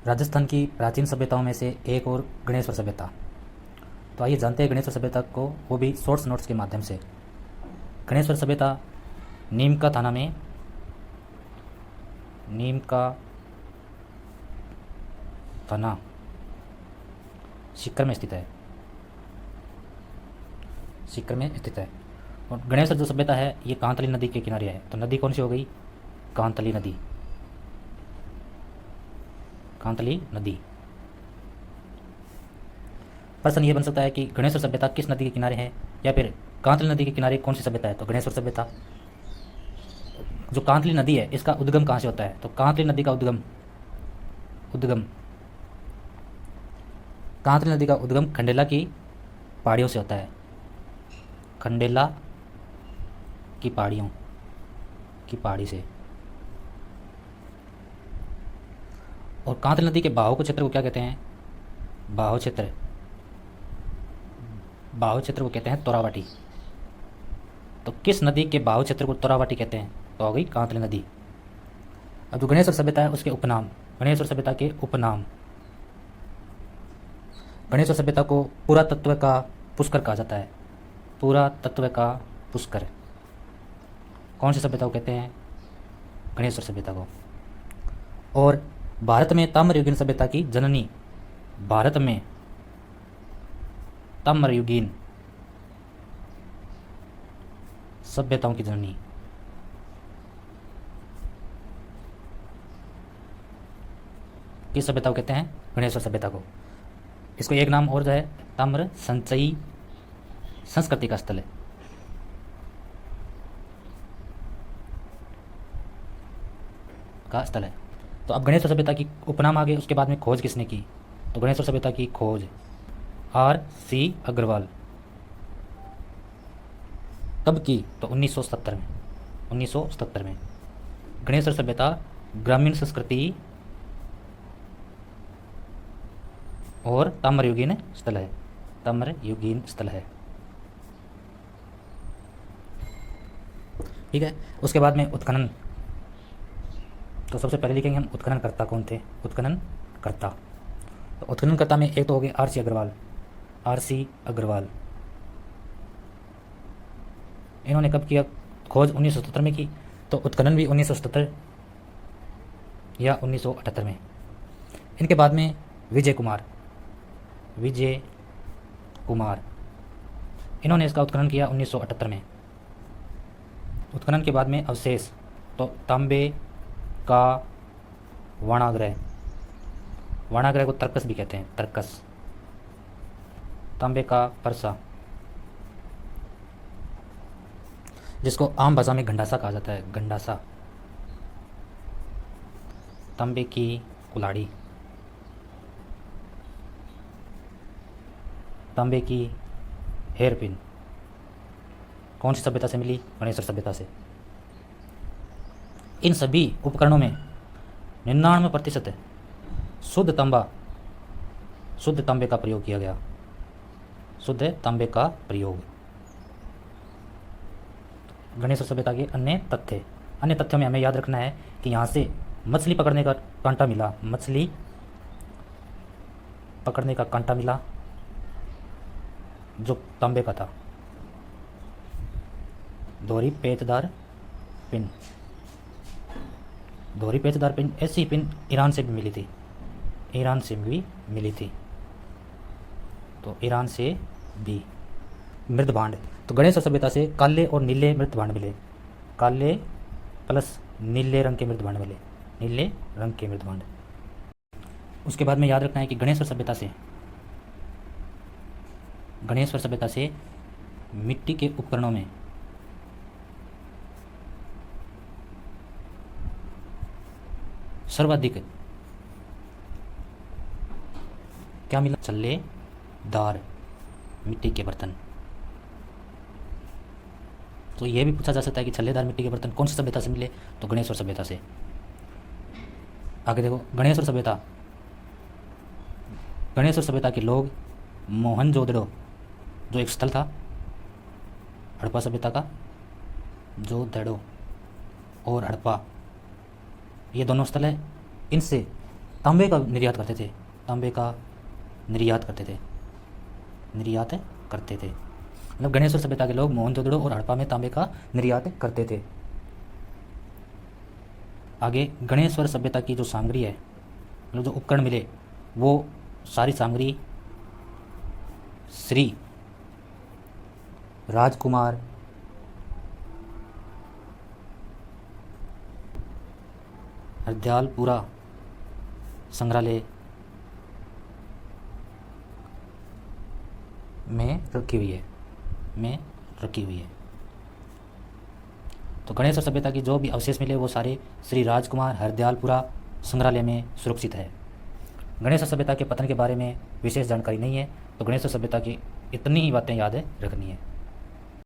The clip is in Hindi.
राजस्थान की प्राचीन सभ्यताओं में से एक और गणेश्वर सभ्यता। तो आइए जानते हैं गणेश्वर सभ्यता को, वो भी शॉर्ट्स नोट्स के माध्यम से। गणेश्वर सभ्यता नीमका थाना में, नीमका थाना सीकर में स्थित है, सीकर में स्थित है। और गणेश्वर जो सभ्यता है ये कांतली नदी के किनारे है। तो नदी कौन सी हो गई? कांतली नदी, कांतली नदी। प्रश्न ये बन सकता है कि गणेश्वर सभ्यता किस नदी के किनारे है, या फिर कांतली नदी के किनारे कौन सी सभ्यता है? तो गणेश्वर सभ्यता। जो कांतली नदी है इसका उद्गम कहाँ से होता है? तो कांतली नदी का उद्गम कांतली नदी का उद्गम खंडेला की पहाड़ियों से होता है, खंडेला की पहाड़ियों की पहाड़ी से। और कांतली नदी के बहाव को क्षेत्र को क्या कहते हैं? बहाव क्षेत्र, बहाव क्षेत्र को कहते हैं तोरावाटी। तो किस नदी के बहाव क्षेत्र को तोरावाटी कहते हैं? तो हो गई कांतली नदी। अब जो गणेश्वर सभ्यता है उसके उपनाम, गणेश्वर सभ्यता के उपनाम। गणेश्वर सभ्यता को पुरातत्व का पुष्कर कहा जाता है, पुरातत्व का पुष्कर। कौन सी सभ्यता को कहते हैं? गणेश्वर सभ्यता को। और भारत में ताम्रयुगीन सभ्यता की जननी, भारत में ताम्रयुगीन सभ्यताओं की जननी, किस सभ्यता को कहते हैं? गणेश्वर सभ्यता को। इसको एक नाम और जो है, ताम्र संचयी संस्कृति का स्थल है। तो अब गणेश्वर सभ्यता की उपनाम आ गए, उसके बाद में खोज किसने की? तो गणेश्वर सभ्यता की खोज R.C. अग्रवाल। कब की? तो 1977 में, 1977 में। गणेश्वर सभ्यता ग्रामीण संस्कृति और ताम्रयुगीन स्थल है, ताम्रयुगीन स्थल है। ठीक है। उसके बाद में उत्खनन। तो सबसे पहले लिखेंगे हम उत्खननकर्ता कौन थे? उत्खननकर्ता। तो उत्खननकर्ता में एक तो हो गए R.C. अग्रवाल, R.C. अग्रवाल। इन्होंने कब किया खोज? 1977 में की। तो उत्खनन भी 1977 या 1978 में। इनके बाद में विजय कुमार, विजय कुमार, इन्होंने इसका उत्खनन किया 1978 में। उत्खनन के बाद में अवशेष, तो तांबे का वर्णाग्रह, वर्णाग्रह को तर्कस भी कहते हैं, तर्कस। तांबे का परसा, जिसको आम भाषा में गंडासा कहा जाता है, गंडासा। तांबे की कुल्हाड़ी, तांबे की हेयरपिन। कौन सी सभ्यता से मिली? गणेश्वर सभ्यता से। इन सभी उपकरणों में 99% शुद्ध तांबे का प्रयोग किया गया, शुद्ध तांबे का प्रयोग। गणेश्वर सभ्यता के अन्य तथ्यों में हमें याद रखना है कि यहाँ से मछली पकड़ने का कांटा मिला, मछली पकड़ने का कांटा मिला जो तांबे का था। दोहरी पेचदार पिन, दोहरी पेचदार पिन, ऐसी पिन ईरान से भी मिली थी, ईरान से भी मिली थी। तो ईरान से भी। मृद भांड, तो गणेश्वर सभ्यता से काले और नीले मृद भांड मिले, काले प्लस नीले रंग के मृद भांड मिले, नीले रंग के मृद भांड। उसके बाद में याद रखना है कि गणेश्वर सभ्यता से मिट्टी के उपकरणों में सर्वाधिक क्या मिला? छल्लेदार मिट्टी के बर्तन। तो यह भी पूछा जा सकता है कि छल्लेदार मिट्टी के बर्तन कौन सी सभ्यता से मिले? तो गणेश्वर सभ्यता से। आगे देखो, गणेश्वर सभ्यता के लोग मोहनजोदड़ो, जो एक स्थल था हड़प्पा सभ्यता का, जोदड़ो और हड़प्पा, ये दोनों स्थल है, इनसे तांबे का निर्यात करते थे, तांबे का निर्यात करते थे, निर्यात करते थे। मतलब गणेश्वर सभ्यता के लोग मोहनजोदड़ो और हड़प्पा में तांबे का निर्यात करते थे। आगे गणेश्वर सभ्यता की जो सामग्री है, मतलब जो उपकरण मिले, वो सारी सामग्री श्री राजकुमार हरदयालपुरा संग्रहालय में रखी हुई है, में रखी हुई है। तो गणेश्वर सभ्यता की जो भी अवशेष मिले वो सारे श्री राजकुमार हरदयालपुरा संग्रहालय में सुरक्षित है। गणेश्वर सभ्यता के पतन के बारे में विशेष जानकारी नहीं है, तो गणेश्वर सभ्यता की इतनी ही बातें याद रखनी है।